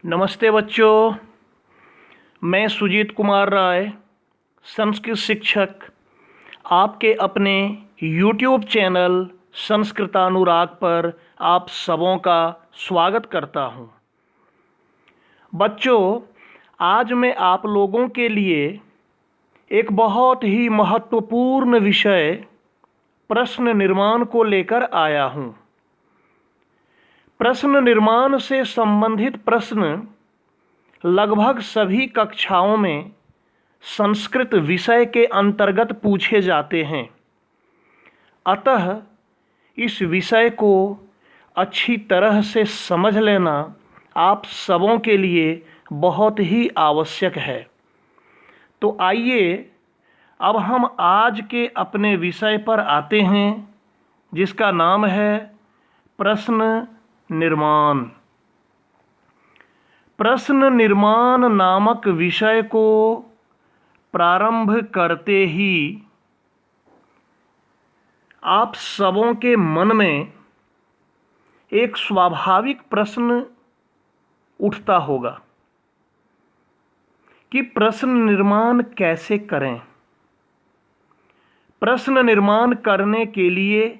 नमस्ते बच्चों, मैं सुजीत कुमार राय, संस्कृत शिक्षक, आपके अपने YouTube चैनल संस्कृतानुराग पर आप सबों का स्वागत करता हूं। बच्चों, आज मैं आप लोगों के लिए एक बहुत ही महत्वपूर्ण विषय प्रश्न निर्माण को लेकर आया हूं। प्रश्न निर्माण से संबंधित प्रश्न लगभग सभी कक्षाओं में संस्कृत विषय के अंतर्गत पूछे जाते हैं। अतः इस विषय को अच्छी तरह से समझ लेना आप सबों के लिए बहुत ही आवश्यक है। तो आइए अब हम आज के अपने विषय पर आते हैं, जिसका नाम है प्रश्न निर्माण। प्रश्न निर्माण नामक विषय को प्रारंभ करते ही आप सबों के मन में एक स्वाभाविक प्रश्न उठता होगा कि प्रश्न निर्माण कैसे करें। प्रश्न निर्माण करने के लिए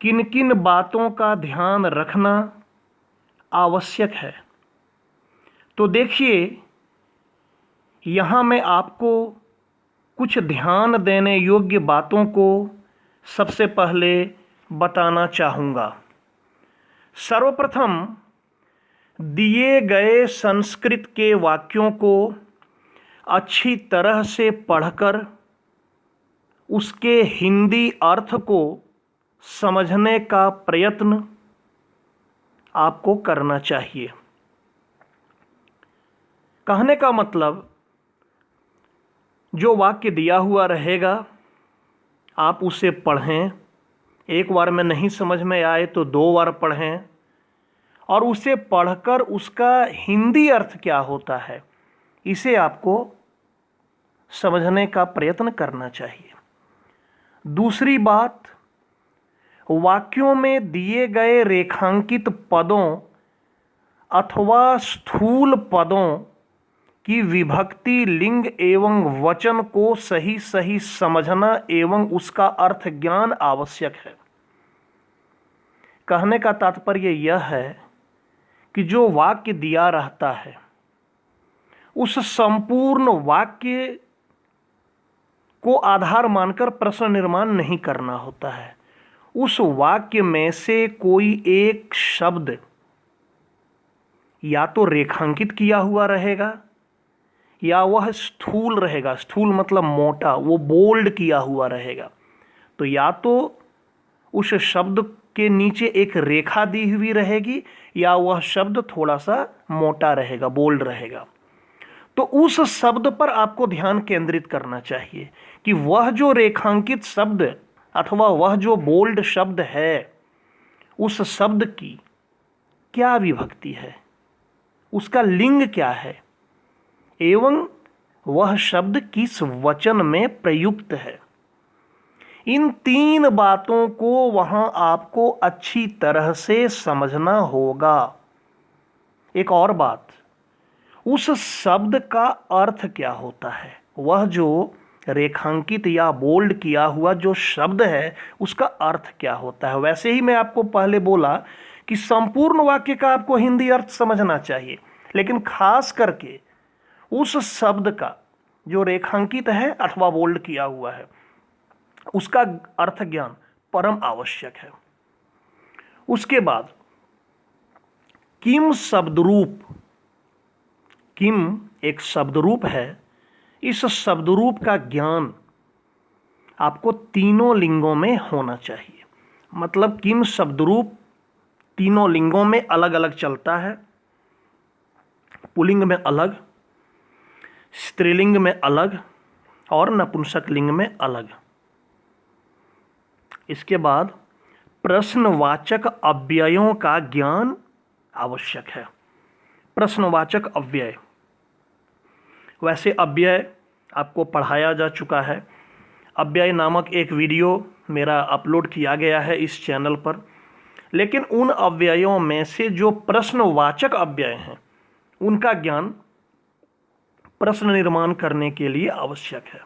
किन किन बातों का ध्यान रखना आवश्यक है। तो देखिए, यहाँ मैं आपको कुछ ध्यान देने योग्य बातों को सबसे पहले बताना चाहूँगा। सर्वप्रथम, दिए गए संस्कृत के वाक्यों को अच्छी तरह से पढ़कर उसके हिंदी अर्थ को समझने का प्रयत्न आपको करना चाहिए। कहने का मतलब, जो वाक्य दिया हुआ रहेगा आप उसे पढ़ें। एक बार में नहीं समझ में आए तो 2 बार पढ़ें और उसे पढ़कर उसका हिंदी अर्थ क्या होता है इसे आपको समझने का प्रयत्न करना चाहिए। दूसरी बात, वाक्यों में दिए गए रेखांकित पदों अथवा स्थूल पदों की विभक्ति, लिंग एवं वचन को सही सही समझना एवं उसका अर्थ ज्ञान आवश्यक है। कहने का तात्पर्य यह है कि जो वाक्य दिया रहता है उस संपूर्ण वाक्य को आधार मानकर प्रश्न निर्माण नहीं करना होता है। उस वाक्य में से कोई एक शब्द या तो रेखांकित किया हुआ रहेगा या वह स्थूल रहेगा। स्थूल मतलब मोटा, वो बोल्ड किया हुआ रहेगा। तो या तो उस शब्द के नीचे एक रेखा दी हुई रहेगी या वह शब्द थोड़ा सा मोटा रहेगा, बोल्ड रहेगा। तो उस शब्द पर आपको ध्यान केंद्रित करना चाहिए कि वह जो रेखांकित शब्द अथवा वह जो बोल्ड शब्द है, उस शब्द की क्या विभक्ति है, उसका लिंग क्या है एवं वह शब्द किस वचन में प्रयुक्त है। इन 3 बातों को वहां आपको अच्छी तरह से समझना होगा। एक और बात, उस शब्द का अर्थ क्या होता है। वह जो रेखांकित या बोल्ड किया हुआ जो शब्द है उसका अर्थ क्या होता है। वैसे ही मैं आपको पहले बोला कि संपूर्ण वाक्य का आपको हिंदी अर्थ समझना चाहिए, लेकिन खास करके उस शब्द का जो रेखांकित है अथवा बोल्ड किया हुआ है उसका अर्थ ज्ञान परम आवश्यक है। उसके बाद किम शब्दरूप, किम एक शब्दरूप है। इस शब्दरूप का ज्ञान आपको तीनों लिंगों में होना चाहिए। मतलब किम शब्दरूप तीनों लिंगों में अलग अलग चलता है। पुल्लिंग में अलग, स्त्रीलिंग में अलग और नपुंसक लिंग में अलग। इसके बाद प्रश्नवाचक अव्ययों का ज्ञान आवश्यक है। प्रश्नवाचक अव्यय, वैसे अव्यय आपको पढ़ाया जा चुका है। अव्यय नामक एक वीडियो मेरा अपलोड किया गया है इस चैनल पर। लेकिन उन अव्ययों में से जो प्रश्नवाचक अव्यय हैं उनका ज्ञान प्रश्न निर्माण करने के लिए आवश्यक है।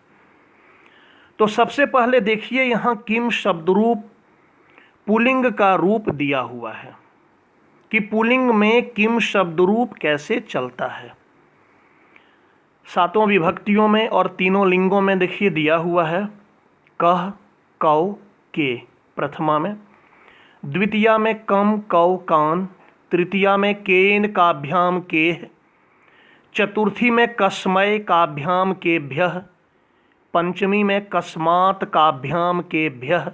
तो सबसे पहले देखिए यहाँ किम शब्द रूप पुल्लिंग का रूप दिया हुआ है कि पुल्लिंग में किम शब्द रूप कैसे चलता है। सातों विभक्तियों में और तीनों लिंगों में देखिए दिया हुआ है कह, कौ, के प्रथमा में, द्वितीया में कम, कौ, कान, तृतीया में केन काभ्याम केह, चतुर्थी में कस्मय काभ्याम केभ्यः, पंचमी में कस्मात् काभ्याम केभ्यः,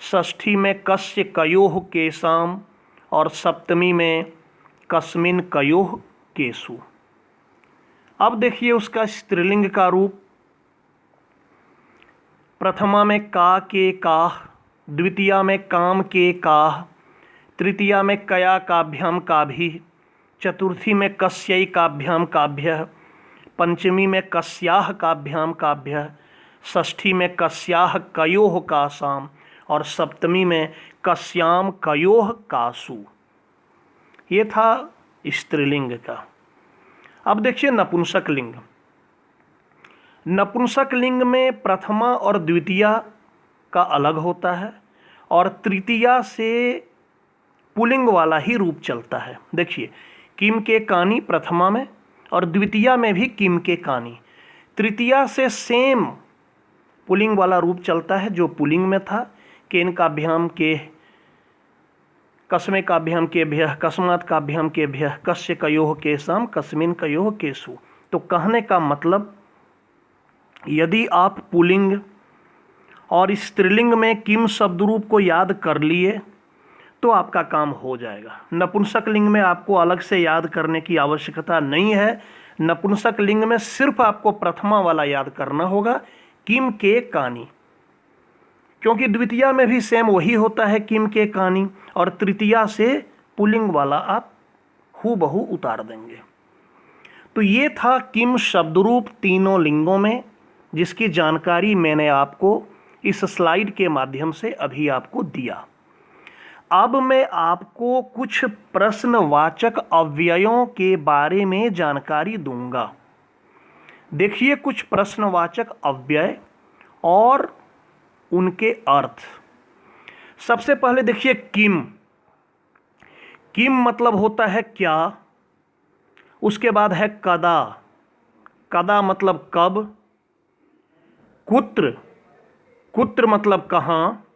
षष्ठी में कस्य कयोः केसाम और सप्तमी में कस्मिन कयोः केसु। अब देखिए उसका स्त्रीलिंग का रूप। प्रथमा में का के काह, द्वितीया में काम के काह, तृतीया में कया काभ्याम काभि, चतुर्थी में कस्यै काभ्याम काभ्यः, पंचमी में कस्याः काभ्याम काभ्यः, षष्ठी में कस्याः कयोः कासाम और सप्तमी में कस्याम कयोः कासु। ये था स्त्रीलिंग का। अब देखिए नपुंसक लिंग। नपुंसक लिंग में प्रथमा और द्वितीया का अलग होता है और तृतीया से पुल्लिंग वाला ही रूप चलता है। देखिए किम के कानी प्रथमा में और द्वितीया में भी किम के कानी, तृतीया से सेम पुल्लिंग वाला रूप चलता है जो पुल्लिंग में था। केन काभ्याम के, कस्मे काभ्याम केभ्यः, कस्मात् काभ्याम केभ्यः, कस्य कयोः केसाम, कस्मिन कयोः केसु। तो कहने का मतलब यदि आप पुल्लिंग और स्त्रीलिंग में किम शब्द रूप को याद कर लिए तो आपका काम हो जाएगा। नपुंसक लिंग में आपको अलग से याद करने की आवश्यकता नहीं है। नपुंसक लिंग में सिर्फ आपको प्रथमा वाला याद करना होगा, किम के कानी, क्योंकि द्वितीया में भी सेम वही होता है किम के कानी, और तृतीया से पुल्लिंग वाला आप हूबहू उतार देंगे। तो ये था किम शब्द रूप तीनों लिंगों में, जिसकी जानकारी मैंने आपको इस स्लाइड के माध्यम से अभी आपको दिया। अब मैं आपको कुछ प्रश्नवाचक अव्ययों के बारे में जानकारी दूंगा। देखिए कुछ प्रश्नवाचक अव्यय और उनके अर्थ। सबसे पहले देखिए किम। किम मतलब होता है क्या। उसके बाद है कदा। कदा मतलब कब। कुत्र। कुत्र मतलब कहाँ।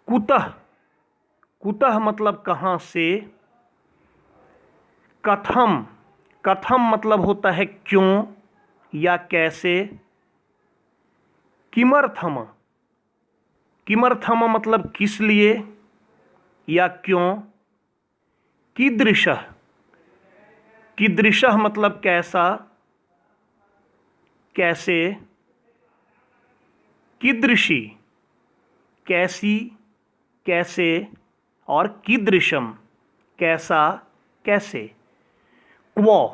कुतः। कुतः मतलब कहाँ से। कथम। कथम मतलब होता है क्यों या कैसे। किमर्थम। किमर्थम मतलब किस लिए या क्यों। कीदृशः। कीदृशः मतलब कैसा, कैसे। कीदृशी, कैसी, कैसे। और कीदृशम, कैसा, कैसे। क्व।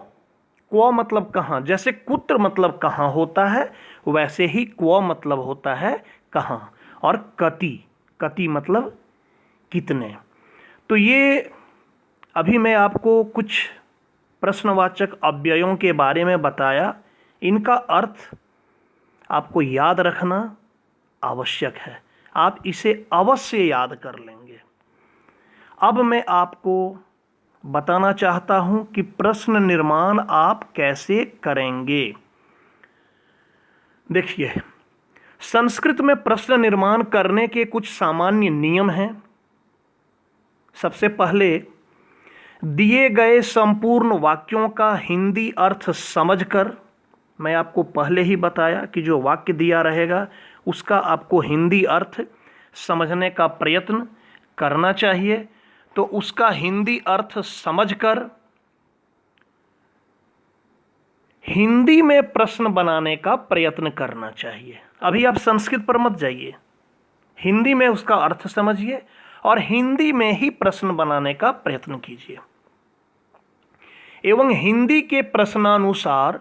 क्व मतलब कहाँ। जैसे कुत्र मतलब कहाँ होता है, वैसे ही क्व मतलब होता है कहाँ। और कति। कति मतलब कितने। तो ये अभी मैं आपको कुछ प्रश्नवाचक अव्ययों के बारे में बताया। इनका अर्थ आपको याद रखना आवश्यक है। आप इसे अवश्य याद कर लेंगे। अब मैं आपको बताना चाहता हूं कि प्रश्न निर्माण आप कैसे करेंगे। देखिए संस्कृत में प्रश्न निर्माण करने के कुछ सामान्य नियम हैं। सबसे पहले दिए गए संपूर्ण वाक्यों का हिंदी अर्थ समझकर, मैं आपको पहले ही बताया कि जो वाक्य दिया रहेगा उसका आपको हिंदी अर्थ समझने का प्रयत्न करना चाहिए। तो उसका हिंदी अर्थ समझकर हिंदी में प्रश्न बनाने का प्रयत्न करना चाहिए। अभी आप संस्कृत पर मत जाइए, हिंदी में उसका अर्थ समझिए और हिंदी में ही प्रश्न बनाने का प्रयत्न कीजिए। एवं हिंदी के प्रश्नानुसार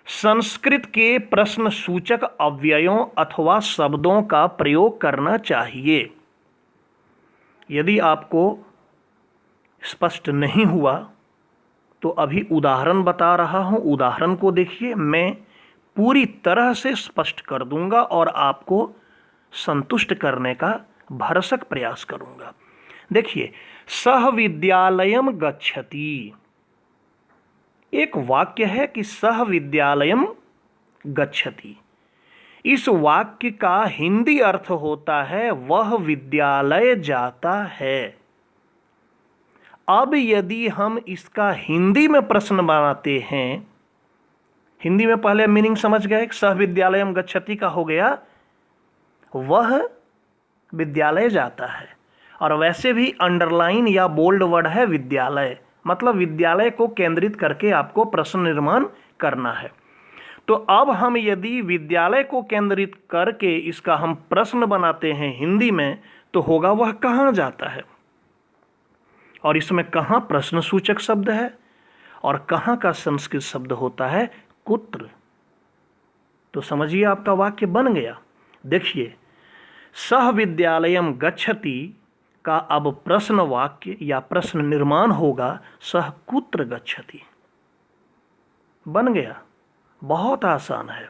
संस्कृत के प्रश्न सूचक अव्ययों अथवा शब्दों का प्रयोग करना चाहिए। यदि आपको स्पष्ट नहीं हुआ तो अभी उदाहरण बता रहा हूं, उदाहरण को देखिए, मैं पूरी तरह से स्पष्ट कर दूंगा और आपको संतुष्ट करने का भरसक प्रयास करूंगा। देखिए, सह विद्यालयम गच्छति, एक वाक्य है कि सह विद्यालयम गच्छति। इस वाक्य का हिंदी अर्थ होता है वह विद्यालय जाता है। अब यदि हम इसका हिंदी में प्रश्न बनाते हैं, हिंदी में पहले मीनिंग समझ गए, सह विद्यालयम गच्छति का हो गया वह विद्यालय जाता है, और वैसे भी अंडरलाइन या बोल्ड वर्ड है विद्यालय, मतलब विद्यालय को केंद्रित करके आपको प्रश्न निर्माण करना है। तो अब हम यदि विद्यालय को केंद्रित करके इसका हम प्रश्न बनाते हैं हिंदी में, तो होगा वह कहाँ जाता है, और इसमें कहाँ प्रश्न सूचक शब्द है और कहाँ का संस्कृत शब्द होता है कुत्र। तो समझिए आपका वाक्य बन गया। देखिए, सह विद्यालयम गच्छति का अब प्रश्न वाक्य या प्रश्न निर्माण होगा सह कुत्र गच्छति। बन गया, बहुत आसान है,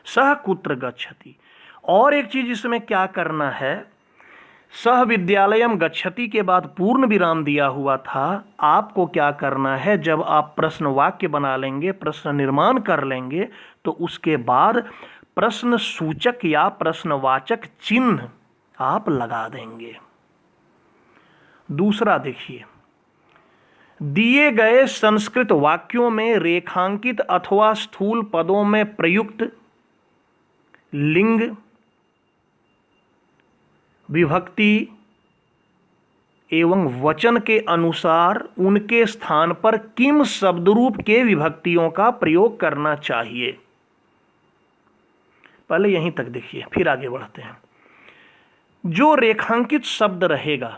सह कुत्र गच्छति। और एक चीज इसमें क्या करना है, सह विद्यालयम गच्छति के बाद पूर्ण विराम दिया हुआ था, आपको क्या करना है, जब आप प्रश्न वाक्य बना लेंगे, प्रश्न निर्माण कर लेंगे, तो उसके बाद प्रश्न सूचक या प्रश्नवाचक चिन्ह आप लगा देंगे। दूसरा देखिए, दिए गए संस्कृत वाक्यों में रेखांकित अथवा स्थूल पदों में प्रयुक्त लिंग, विभक्ति एवं वचन के अनुसार उनके स्थान पर किम शब्दरूप के विभक्तियों का प्रयोग करना चाहिए। पहले यहीं तक देखिए, फिर आगे बढ़ते हैं। जो रेखांकित शब्द रहेगा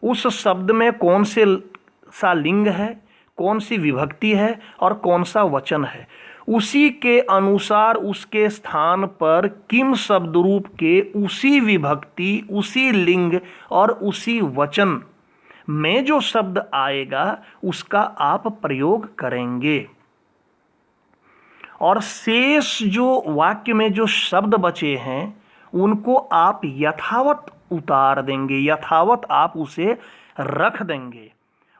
उस शब्द में कौन से सा लिंग है, कौन सी विभक्ति है और कौन सा वचन है, उसी के अनुसार उसके स्थान पर किम शब्द रूप के उसी विभक्ति, उसी लिंग और उसी वचन में जो शब्द आएगा उसका आप प्रयोग करेंगे। और शेष जो वाक्य में जो शब्द बचे हैं उनको आप यथावत उतार देंगे, यथावत आप उसे रख देंगे।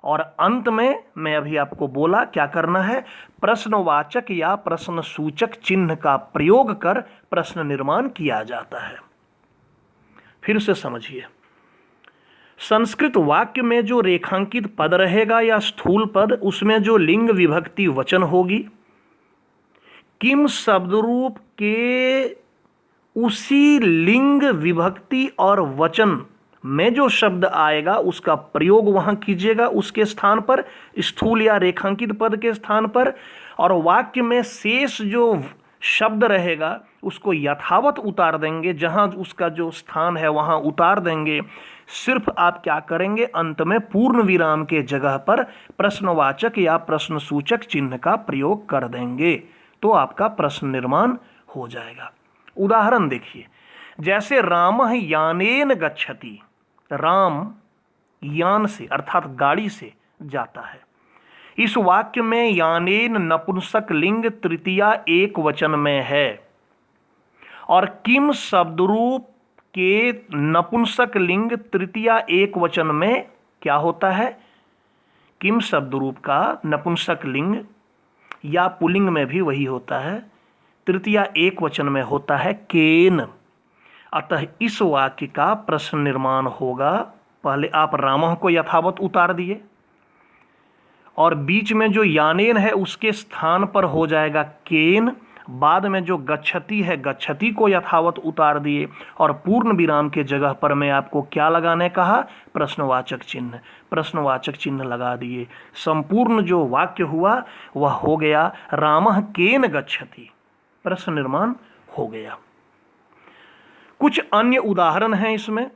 और अंत में मैं अभी आपको बोला क्या करना है, प्रश्नवाचक या प्रश्न सूचक चिन्ह का प्रयोग कर प्रश्न निर्माण किया जाता है। फिर से समझिए, संस्कृत वाक्य में जो रेखांकित पद रहेगा या स्थूल पद, उसमें जो लिंग विभक्ति वचन होगी, किम शब्दरूप के उसी लिंग विभक्ति और वचन में जो शब्द आएगा उसका प्रयोग वहां कीजिएगा उसके स्थान पर, स्थूल या रेखांकित पद के स्थान पर। और वाक्य में शेष जो शब्द रहेगा उसको यथावत उतार देंगे, जहां उसका जो स्थान है वहां उतार देंगे। सिर्फ आप क्या करेंगे, अंत में पूर्ण विराम के जगह पर प्रश्नवाचक या प्रश्न सूचक चिन्ह का प्रयोग कर देंगे, तो आपका प्रश्न निर्माण हो जाएगा। उदाहरण देखिए, जैसे रामः यानेन गच्छति, राम यान से अर्थात गाड़ी से जाता है। इस वाक्य में यानेन नपुंसक लिंग तृतीया एक वचन में है, और किम शब्दरूप के नपुंसक लिंग तृतीया एक वचन में क्या होता है, किम शब्दरूप का नपुंसक लिंग या पुल्लिंग में भी वही होता है, तृतीया एक वचन में होता है केन। अतः इस वाक्य का प्रश्न निर्माण होगा, पहले आप रामः को यथावत उतार दिए और बीच में जो यानेन है उसके स्थान पर हो जाएगा केन, बाद में जो गच्छति है गच्छति को यथावत उतार दिए, और पूर्ण विराम के जगह पर मैं आपको क्या लगाने कहा, प्रश्नवाचक चिन्ह, प्रश्नवाचक चिन्ह लगा दिए। संपूर्ण जो वाक्य हुआ वह हो गया रामः केन गच्छति, प्रश्न निर्माण हो गया। कुछ अन्य उदाहरण हैं इसमें,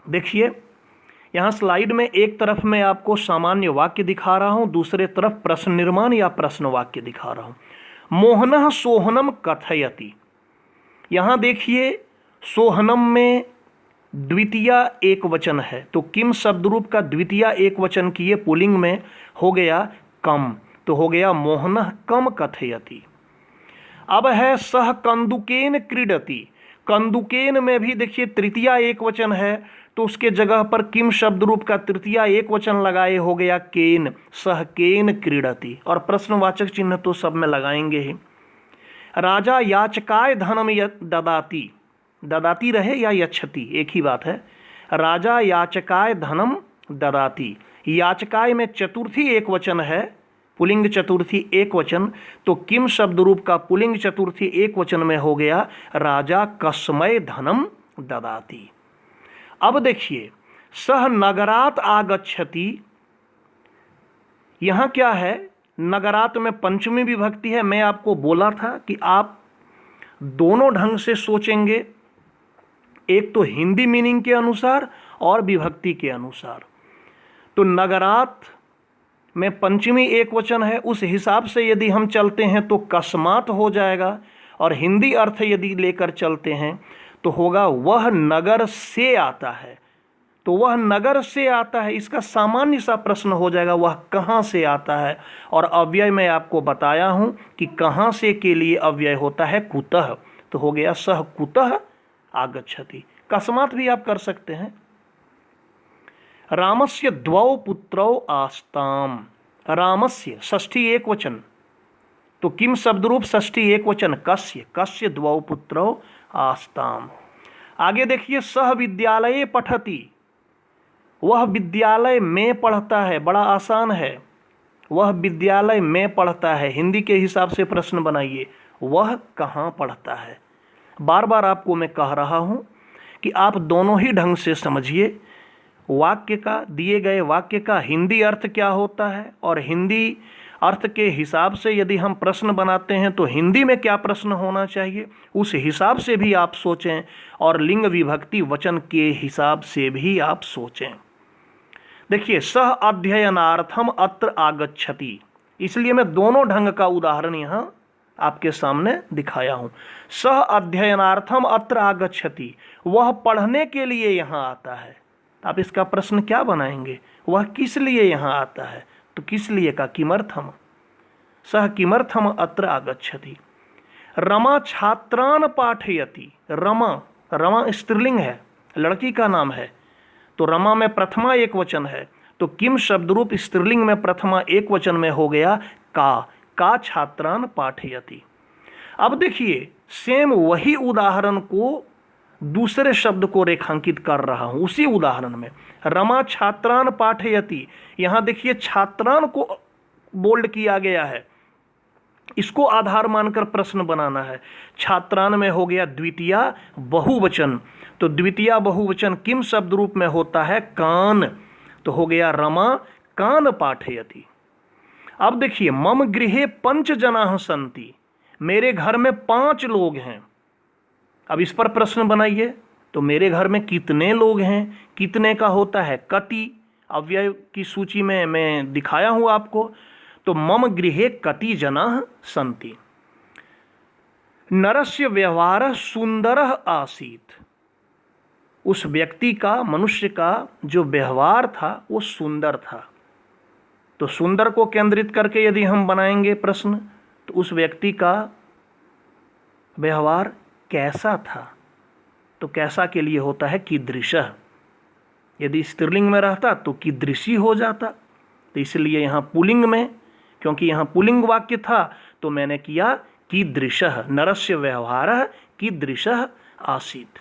देखिए यहाँ स्लाइड में एक तरफ मैं आपको सामान्य वाक्य दिखा रहा हूँ, दूसरे तरफ प्रश्न निर्माण या प्रश्न वाक्य दिखा रहा हूँ। मोहनः सोहनम कथयति, यहाँ देखिए सोहनम में द्वितीया एक वचन है, तो किम शब्द रूप का द्वितीया एक वचन किए पुल्लिंग में हो गया कम, तो हो गया मोहनः कम कथयति। अब है सह कंदुकेन क्रीडति। कंदुकेन में भी देखिए तृतीया एक वचन है, तो उसके जगह पर किम शब्द रूप का तृतीया एक वचन लगाए हो गया केन, सह केन क्रीडति। और प्रश्नवाचक चिन्ह तो सब में लगाएंगे ही। राजा याचकाय धनम ददाति, ददाति रहे या यच्छति एक ही बात है। राजा याचकाय धनम ददाति, याचकाय में चतुर्थी एक वचन है, पुलिंग चतुर्थी एक वचन, तो किम शब्द रूप का पुलिंग चतुर्थी एक वचन में हो गया राजा कस्मय धनम ददाति। अब देखिए सह नगरात आगच्छति, यहां क्या है, नगरात में पंचमी विभक्ति है। मैं आपको बोला था कि आप दोनों ढंग से सोचेंगे, एक तो हिंदी मीनिंग के अनुसार और विभक्ति के अनुसार। तो नगरात में पंचमी एक वचन है, उस हिसाब से यदि हम चलते हैं तो कस्मात हो जाएगा, और हिंदी अर्थ यदि लेकर चलते हैं तो होगा वह नगर से आता है। तो वह नगर से आता है, इसका सामान्य सा प्रश्न हो जाएगा वह कहाँ से आता है। और अव्यय मैं आपको बताया हूं कि कहाँ से के लिए अव्यय होता है कुतः, तो हो गया सह कुतः आगच्छति। कस्मात भी आप कर सकते हैं। रामस्य द्वौ पुत्रौ आस्ताम, रामस्य षष्ठी एक वचन, तो किम शब्द रूप षष्ठी एक वचन कस्य, कस्य द्वौ पुत्रौ आस्ताम। आगे देखिए सह विद्यालये पठति, वह विद्यालय में पढ़ता है, बड़ा आसान है, वह विद्यालय में पढ़ता है। हिंदी के हिसाब से प्रश्न बनाइए, वह कहाँ पढ़ता है। बार बार आपको मैं कह रहा हूँ कि आप दोनों ही ढंग से समझिए, वाक्य का, दिए गए वाक्य का हिंदी अर्थ क्या होता है, और हिंदी अर्थ के हिसाब से यदि हम प्रश्न बनाते हैं तो हिंदी में क्या प्रश्न होना चाहिए, उस हिसाब से भी आप सोचें, और लिंग विभक्ति वचन के हिसाब से भी आप सोचें। देखिए सह अध्ययनार्थम अत्र आगच्छति, इसलिए मैं दोनों ढंग का उदाहरण यहाँ आपके सामने दिखाया हूँ। सह अध्ययनार्थम अत्र आगच्छति, वह पढ़ने के लिए यहाँ आता है। आप इसका प्रश्न क्या बनाएंगे, वह किस लिए यहाँ आता है, तो किस लिए का किमर्थम, सह किमर्थम अत्र आगच्छति। रमा छात्रान पाठयति, रमा, रमा स्त्रीलिंग है, लड़की का नाम है, तो रमा में प्रथमा एक वचन है, तो किम शब्द रूप स्त्रीलिंग में प्रथमा एक वचन में हो गया का छात्रान पाठयति। अब देखिए सेम वही उदाहरण को दूसरे शब्द को रेखांकित कर रहा हूं। उसी उदाहरण में रमा छात्रान पाठयति, यहां देखिए छात्रान को बोल्ड किया गया है, इसको आधार मानकर प्रश्न बनाना है। छात्रान में हो गया द्वितीया बहुवचन, तो द्वितीया बहुवचन किम शब्द रूप में होता है कान, तो हो गया रमा कान पाठयति। अब देखिए मम गृहे 5 जनाः सन्ति, मेरे घर में 5 लोग हैं। अब इस पर प्रश्न बनाइए, तो मेरे घर में कितने लोग हैं, कितने का होता है कति, अव्यय की सूची में मैं दिखाया हूं आपको। तो मम गृहे कति जनाः सन्ति। नरस्य व्यवहारः सुंदरः आसीत्, उस व्यक्ति का, मनुष्य का जो व्यवहार था वो सुंदर था। तो सुंदर को केंद्रित करके यदि हम बनाएंगे प्रश्न, तो उस व्यक्ति का व्यवहार कैसा था, तो कैसा के लिए होता है कीदृशः। यदि स्त्रीलिंग में रहता तो कीदृशी हो जाता, तो इसलिए यहाँ पुलिंग में, क्योंकि यहाँ पुलिंग वाक्य था तो मैंने किया कीदृशः, नरस्य व्यवहारः कीदृशः आसीत्।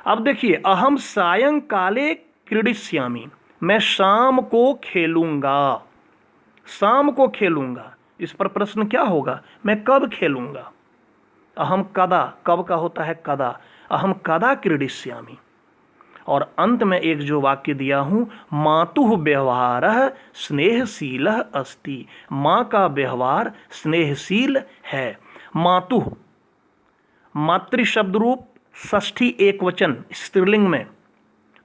अब देखिए अहम सायंकाले क्रीडिष्यामि, मैं शाम को खेलूंगा, शाम को खेलूंगा। इस पर प्रश्न क्या होगा, मैं कब खेलूंगा। अहम कदा, कब का होता है कदा, अहम कदा क्रीडिष्यामि। और अंत में एक जो वाक्य दिया हूं, मातुः व्यवहारः स्नेहशीलः अस्ति, माँ का व्यवहार स्नेहशील है। मातुः मातृ शब्द रूप षष्ठी एक वचन स्त्रीलिंग में,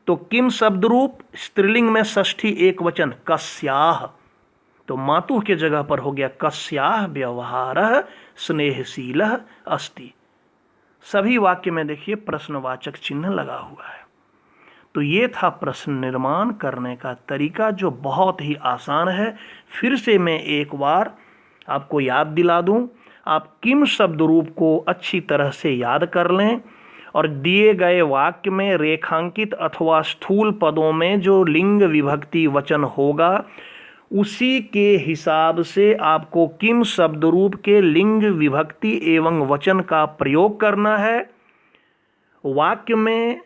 तो किम शब्द रूप स्त्रीलिंग में षष्ठी एक वचन कस्याः, तो मातुः के जगह पर हो गया कस्याः व्यवहारः स्नेहशीलः अस्ति। सभी वाक्य में देखिए प्रश्नवाचक चिन्ह लगा हुआ है। तो ये था प्रश्न निर्माण करने का तरीका, जो बहुत ही आसान है। फिर से मैं एक बार आपको याद दिला दूं। आप किम शब्द रूप को अच्छी तरह से याद कर लें और दिए गए वाक्य में रेखांकित अथवा स्थूल पदों में जो लिंग विभक्ति वचन होगा उसी के हिसाब से आपको किम शब्द रूप के लिंग विभक्ति एवं वचन का प्रयोग करना है। वाक्य में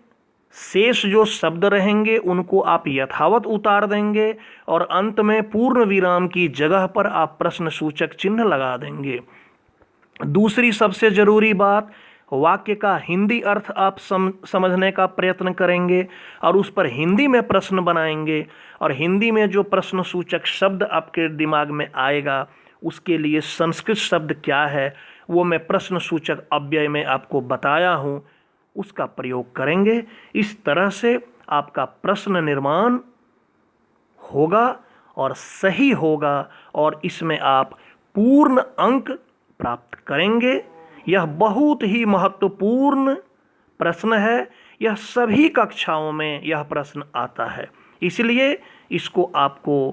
शेष जो शब्द रहेंगे उनको आप यथावत उतार देंगे और अंत में पूर्ण विराम की जगह पर आप प्रश्न सूचक चिन्ह लगा देंगे। दूसरी सबसे जरूरी बात, वाक्य का हिंदी अर्थ आप समझने का प्रयत्न करेंगे और उस पर हिंदी में प्रश्न बनाएंगे और हिंदी में जो प्रश्न सूचक शब्द आपके दिमाग में आएगा उसके लिए संस्कृत शब्द क्या है वो मैं प्रश्न सूचक अव्यय में आपको बताया हूँ, उसका प्रयोग करेंगे। इस तरह से आपका प्रश्न निर्माण होगा और सही होगा और इसमें आप पूर्ण अंक प्राप्त करेंगे। यह बहुत ही महत्वपूर्ण प्रश्न है। यह सभी कक्षाओं में यह प्रश्न आता है, इसलिए इसको आपको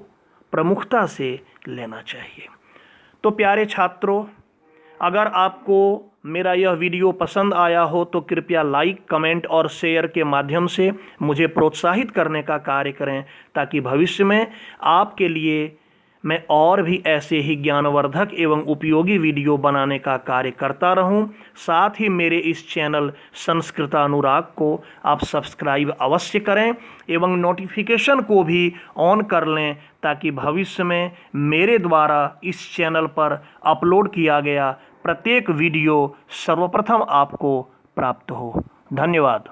प्रमुखता से लेना चाहिए। तो प्यारे छात्रों, अगर आपको मेरा यह वीडियो पसंद आया हो तो कृपया लाइक, कमेंट और शेयर के माध्यम से मुझे प्रोत्साहित करने का कार्य करें, ताकि भविष्य में आपके लिए मैं और भी ऐसे ही ज्ञानवर्धक एवं उपयोगी वीडियो बनाने का कार्य करता रहूं। साथ ही मेरे इस चैनल संस्कृतानुराग को आप सब्सक्राइब अवश्य करें एवं नोटिफिकेशन को भी ऑन कर लें, ताकि भविष्य में मेरे द्वारा इस चैनल पर अपलोड किया गया प्रत्येक वीडियो सर्वप्रथम आपको प्राप्त हो। धन्यवाद।